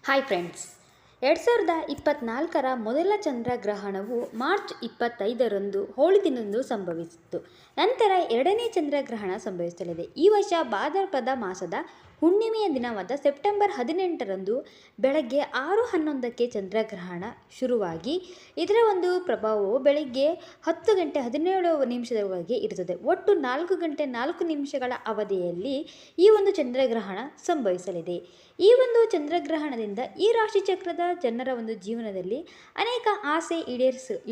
Hi friends, 2024ರ ಮೊದಲ ಚಂದ್ರಗ್ರಹಣವು March 25ರಂದು Holi ದಿನದಂದು ಸಂಭವಿಸಿತು. ನಂತರ ಎರಡನೇ ಚಂದ್ರಗ್ರಹಣ ಸಂಭವಿಸಲಿದೆ. ಈ ವರ್ಷ ಭಾದ್ರಪದ ಮಾಸದ ಹುಣ್ಣಿಮೆಯ ದಿನವಾದ ಸೆಪ್ಟೆಂಬರ್ 18ರಂದು ಬೆಳಗ್ಗೆ 6:11ಕ್ಕೆ ಚಂದ್ರಗ್ರಹಣ ಶುರುವಾಗಿ ಇದರ ಒಂದು ಪ್ರಭಾವವು ಬೆಳಗ್ಗೆ 10 ಗಂಟೆ 17 ನಿಮಿಷದವರೆಗೆ ಇರುತ್ತದೆ. ಒಟ್ಟು 4 ಗಂಟೆ 4 ನಿಮಿಷಗಳ ಅವಧಿಯಲ್ಲಿ ಈ ಒಂದು ಚಂದ್ರಗ್ರಹಣ ಸಂಭವಿಸಲಿದೆ. ಈ ಒಂದು ಚಂದ್ರಗ್ರಹಣದಿಂದ ಈ ರಾಶಿಚಕ್ರದ ಜನರ ಒಂದು ಜೀವನದಲ್ಲಿ ಅನೇಕ ಆಸೆ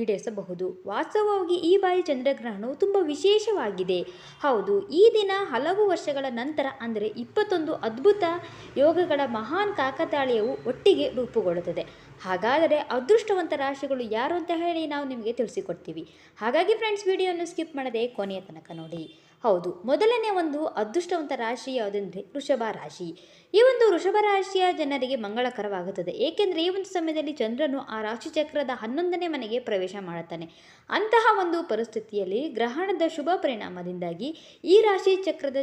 ಈಡೇರಿಸಬಹುದು. ವಾಸ್ತವವಾಗಿ ಈ ಬಾರಿ ಚಂದ್ರಗ್ರಹಣವು ತುಂಬ ವಿಶೇಷವಾಗಿದೆ. ಹೌದು, ಈ ದಿನ ಹಲವು ವರ್ಷಗಳ ನಂತರ ಅಂದರೆ 21 ಅದ್ಭುತ ಯೋಗಗಳ ಮಹಾನ್ ಕಾಕತಾಳೀಯವು ಒಟ್ಟಿಗೆ ರೂಪುಗೊಳ್ಳುತ್ತದೆ. ಹಾಗಾದರೆ ಅದೃಷ್ಟವಂತ ರಾಶಿಗಳು ಯಾರು ಅಂತ ಹೇಳಿ ನಾವು ನಿಮಗೆ ತಿಳಿಸಿಕೊಡ್ತೀವಿ. ಹಾಗಾಗಿ ಫ್ರೆಂಡ್ಸ್, ವಿಡಿಯೋವನ್ನು ಸ್ಕಿಪ್ ಮಾಡದೆ ಕೊನೆಯ ತನಕ ನೋಡಿ. ಹೌದು, ಮೊದಲನೇ ಒಂದು ಅದೃಷ್ಟವಂತ ರಾಶಿ ಯಾವುದೆಂದರೆ ವೃಷಭ ರಾಶಿ. ಈ ಒಂದು ವೃಷಭ ರಾಶಿಯ ಜನರಿಗೆ ಮಂಗಳಕರವಾಗುತ್ತದೆ. ಏಕೆಂದರೆ ಈ ಒಂದು ಸಮಯದಲ್ಲಿ ಚಂದ್ರನು ಆ ರಾಶಿಚಕ್ರದ 11ನೇ ಮನೆಗೆ ಪ್ರವೇಶ ಮಾಡುತ್ತಾನೆ. ಅಂತಹ ಒಂದು ಪರಿಸ್ಥಿತಿಯಲ್ಲಿ ಗ್ರಹಣದ ಶುಭ ಪರಿಣಾಮದಿಂದಾಗಿ ಈ ರಾಶಿ ಚಕ್ರದ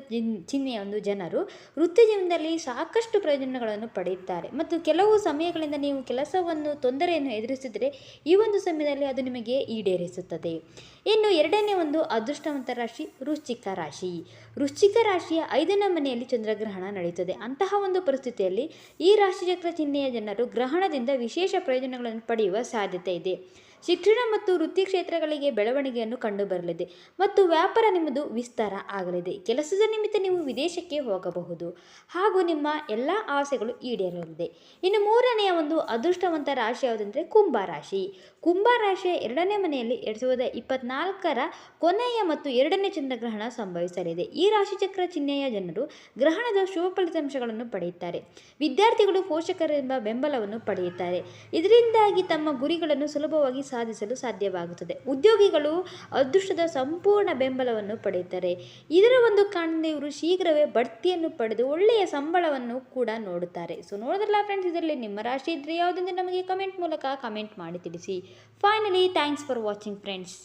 ಚಿಹ್ನೆಯ ಒಂದು ಜನರು ವೃತ್ತಿ ಜೀವನದಲ್ಲಿ ಸಾಕಷ್ಟು ಪ್ರಯೋಜನಗಳನ್ನು ಪಡೆಯುತ್ತಾರೆ. ಮತ್ತು ಕೆಲವು ಸಮಯಗಳಿಂದ ನೀವು ಕೆಲಸವನ್ನು ತೊಂದರೆಯನ್ನು ಎದುರಿಸಿದರೆ ಈ ಒಂದು ಸಮಯದಲ್ಲಿ ಅದು ನಿಮಗೆ ಈಡೇರಿಸುತ್ತದೆ. ಇನ್ನು ಎರಡನೇ ಒಂದು ಅದೃಷ್ಟವಂತ ರಾಶಿ ವೃಶ್ಚಿಕ ರಾಶಿ. ವೃಶ್ಚಿಕ ರಾಶಿಯ 5ನೇ ಮನೆಯಲ್ಲಿ ಚಂದ್ರಗ್ರಹಣ ನಡೆಯುತ್ತದೆ. ಅಂತಹ ಒಂದು ಪರಿಸ್ಥಿತಿಯಲ್ಲಿ ಈ ರಾಶಿಚಕ್ರ ಚಿಹ್ನೆಯ ಜನರು ಗ್ರಹಣದಿಂದ ವಿಶೇಷ ಪ್ರಯೋಜನಗಳನ್ನು ಪಡೆಯುವ ಸಾಧ್ಯತೆ ಇದೆ. ಶಿಕ್ಷಣ ಮತ್ತು ವೃತ್ತಿ ಕ್ಷೇತ್ರಗಳಿಗೆ ಬೆಳವಣಿಗೆಯನ್ನು ಕಂಡುಬರಲಿದೆ ಮತ್ತು ವ್ಯಾಪಾರ ನಿಮ್ಮದು ವಿಸ್ತಾರ ಆಗಲಿದೆ. ಕೆಲಸದ ನಿಮಿತ್ತ ನೀವು ವಿದೇಶಕ್ಕೆ ಹೋಗಬಹುದು ಹಾಗೂ ನಿಮ್ಮ ಎಲ್ಲ ಆಸೆಗಳು ಈಡೇರಲಿದೆ. ಇನ್ನು ಮೂರನೆಯ ಒಂದು ಅದೃಷ್ಟವಂತ ರಾಶಿ ಯಾವುದೆಂದರೆ ಕುಂಭ ರಾಶಿ. ಕುಂಭ ರಾಶಿಯ 2ನೇ ಮನೆಯಲ್ಲಿ 2024ರ ಕೊನೆಯ ಮತ್ತು 2ನೇ ಚಂದ್ರಗ್ರಹಣ ಸಂಭವಿಸಲಿದೆ. ಈ ರಾಶಿಚಕ್ರ ಚಿಹ್ನೆಯ ಜನರು ಗ್ರಹಣದ ಶುಭ ಫಲಿತಾಂಶಗಳನ್ನು ಪಡೆಯುತ್ತಾರೆ. ವಿದ್ಯಾರ್ಥಿಗಳು ಪೋಷಕರಿಂದ ಬೆಂಬಲವನ್ನು ಪಡೆಯುತ್ತಾರೆ. ಇದರಿಂದಾಗಿ ತಮ್ಮ ಗುರಿಗಳನ್ನು ಸುಲಭವಾಗಿ ಸಾಧಿಸಲು ಸಾಧ್ಯವಾಗುತ್ತದೆ. ಉದ್ಯೋಗಿಗಳು ಅದೃಷ್ಟದ ಸಂಪೂರ್ಣ ಬೆಂಬಲವನ್ನು ಪಡೆಯುತ್ತಾರೆ. ಇದರ ಒಂದು ಕಾರಣದಿಂದ ಇವರು ಶೀಘ್ರವೇ ಬಡ್ತಿಯನ್ನು ಪಡೆದು ಒಳ್ಳೆಯ ಸಂಬಳವನ್ನು ಕೂಡ ನೋಡುತ್ತಾರೆ. ಸೊ ನೋಡಿದ್ರಲ್ಲ ಫ್ರೆಂಡ್ಸ್, ಇದರಲ್ಲಿ ನಿಮ್ಮ ರಾಶಿ ಇದ್ದರೆ ಯಾವುದೆಂದು ನಮಗೆ ಕಮೆಂಟ್ ಮೂಲಕ ಕಮೆಂಟ್ ಮಾಡಿ ತಿಳಿಸಿ. Finally, thanks for watching friends.